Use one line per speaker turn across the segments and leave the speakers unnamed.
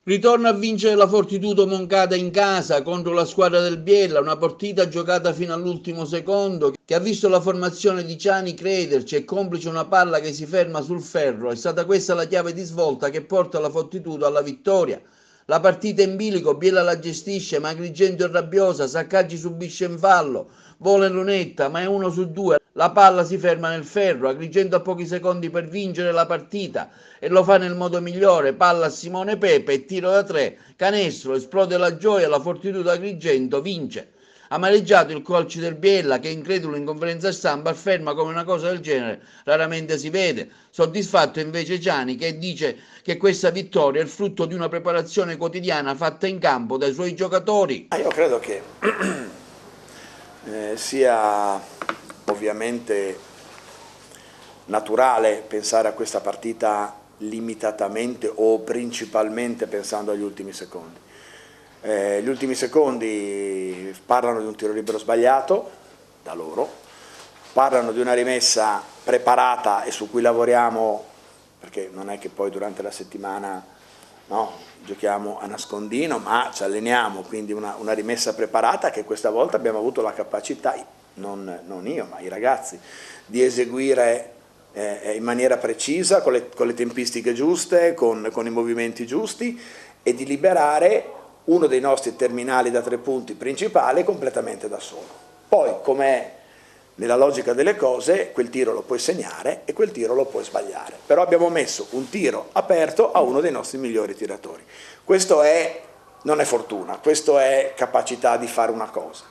Ritorna a vincere la Fortitudo Moncada in casa contro la squadra del Biella, una partita giocata fino all'ultimo secondo che ha visto la formazione di Ciani crederci e complice una palla che si ferma sul ferro. È stata questa la chiave di svolta che porta la Fortitudo alla vittoria. La partita in bilico, Biella la gestisce, ma Agrigento è rabbiosa, Saccaggi subisce in fallo, vola in lunetta, ma è 1 su 2. La palla si ferma nel ferro, Agrigento ha pochi secondi per vincere la partita e lo fa nel modo migliore, palla a Simone Pepe e tiro da 3, canestro, esplode la gioia, la Fortitudo Agrigento vince. Amareggiato il coach del Biella che incredulo in conferenza stampa afferma come una cosa del genere raramente si vede. Soddisfatto invece Ciani che dice che questa vittoria è il frutto di una preparazione quotidiana fatta in campo dai suoi giocatori.
Io credo che sia ovviamente naturale pensare a questa partita limitatamente o principalmente pensando agli ultimi secondi. Gli ultimi secondi parlano di un tiro libero sbagliato da loro, parlano di una rimessa preparata e su cui lavoriamo, perché non è che poi durante la settimana giochiamo a nascondino, ma ci alleniamo, quindi una rimessa preparata che questa volta abbiamo avuto la capacità, non io ma i ragazzi, di eseguire in maniera precisa, con le tempistiche giuste, con i movimenti giusti e di liberare uno dei nostri terminali da 3 punti principali completamente da solo. Poi, com'è nella logica delle cose, quel tiro lo puoi segnare e quel tiro lo puoi sbagliare. Però abbiamo messo un tiro aperto a uno dei nostri migliori tiratori. Questo non è fortuna, questo è capacità di fare una cosa.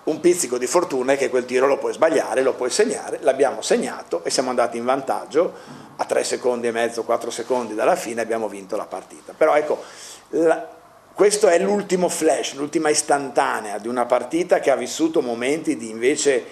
Un pizzico di fortuna è che quel tiro lo puoi sbagliare, lo puoi segnare, l'abbiamo segnato e siamo andati in vantaggio a 3 secondi e mezzo, 4 secondi dalla fine abbiamo vinto la partita. Però ecco, questo è l'ultimo flash, l'ultima istantanea di una partita che ha vissuto momenti di invece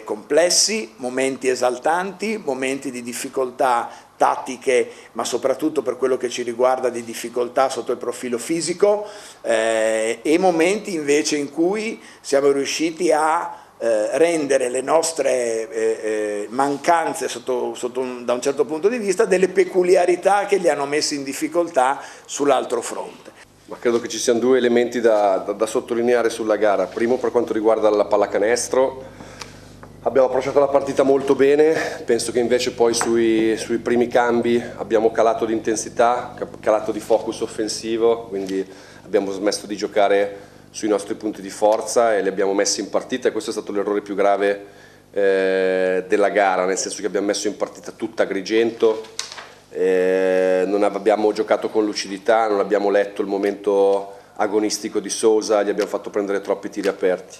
complessi, momenti esaltanti, momenti di difficoltà tattiche, ma soprattutto per quello che ci riguarda di difficoltà sotto il profilo fisico, e momenti invece in cui siamo riusciti a rendere le nostre mancanze da un certo punto di vista delle peculiarità che li hanno messi in difficoltà sull'altro fronte.
Ma credo che ci siano 2 elementi da sottolineare sulla gara. Primo, per quanto riguarda la pallacanestro, abbiamo approcciato la partita molto bene, penso che invece poi sui primi cambi abbiamo calato di intensità, calato di focus offensivo, quindi abbiamo smesso di giocare sui nostri punti di forza e li abbiamo messi in partita, e questo è stato l'errore più grave della gara, nel senso che abbiamo messo in partita tutta Agrigento, non abbiamo giocato con lucidità, non abbiamo letto il momento agonistico di Sousa, gli abbiamo fatto prendere troppi tiri aperti.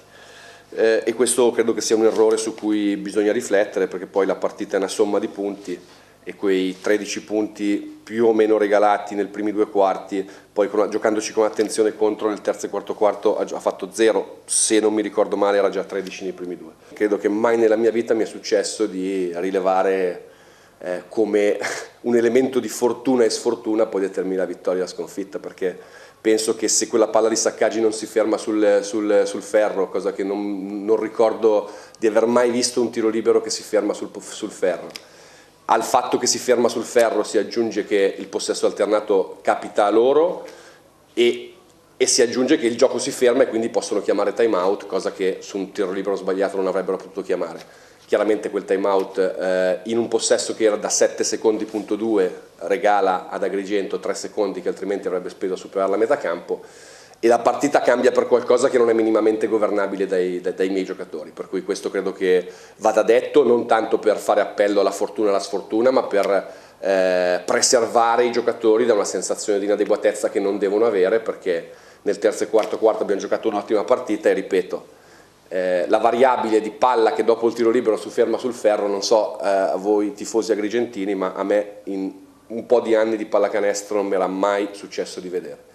E questo credo che sia un errore su cui bisogna riflettere, perché poi la partita è una somma di punti e quei 13 punti più o meno regalati nei primi 2 quarti, poi giocandoci con attenzione contro nel terzo e quarto quarto ha fatto 0, se non mi ricordo male era già 13 nei primi 2. Credo che mai nella mia vita mi è successo di rilevare come un elemento di fortuna e sfortuna poi determina la vittoria e la sconfitta, perché penso che se quella palla di Saccaggi non si ferma sul ferro, cosa che non ricordo di aver mai visto un tiro libero che si ferma sul ferro, al fatto che si ferma sul ferro si aggiunge che il possesso alternato capita a loro e si aggiunge che il gioco si ferma e quindi possono chiamare time out, cosa che su un tiro libero sbagliato non avrebbero potuto chiamare. Chiaramente quel time out in un possesso che era da 7 secondi.2 regala ad Agrigento 3 secondi che altrimenti avrebbe speso a superare la metà campo, e la partita cambia per qualcosa che non è minimamente governabile dai miei giocatori, per cui questo credo che vada detto, non tanto per fare appello alla fortuna e alla sfortuna, ma per preservare i giocatori da una sensazione di inadeguatezza che non devono avere, perché nel terzo e quarto abbiamo giocato un'ottima partita e ripeto, la variabile di palla che dopo il tiro libero si ferma sul ferro, non so a voi tifosi agrigentini, ma a me in un po' di anni di pallacanestro non mi era mai successo di vedere.